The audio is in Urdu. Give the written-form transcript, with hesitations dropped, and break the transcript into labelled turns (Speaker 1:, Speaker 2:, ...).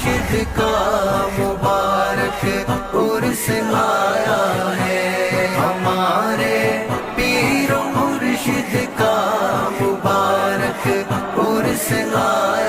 Speaker 1: مرشد کا مبارک عرس آیا ہے، ہمارے پیر و مرشد کا مبارک عرس آیا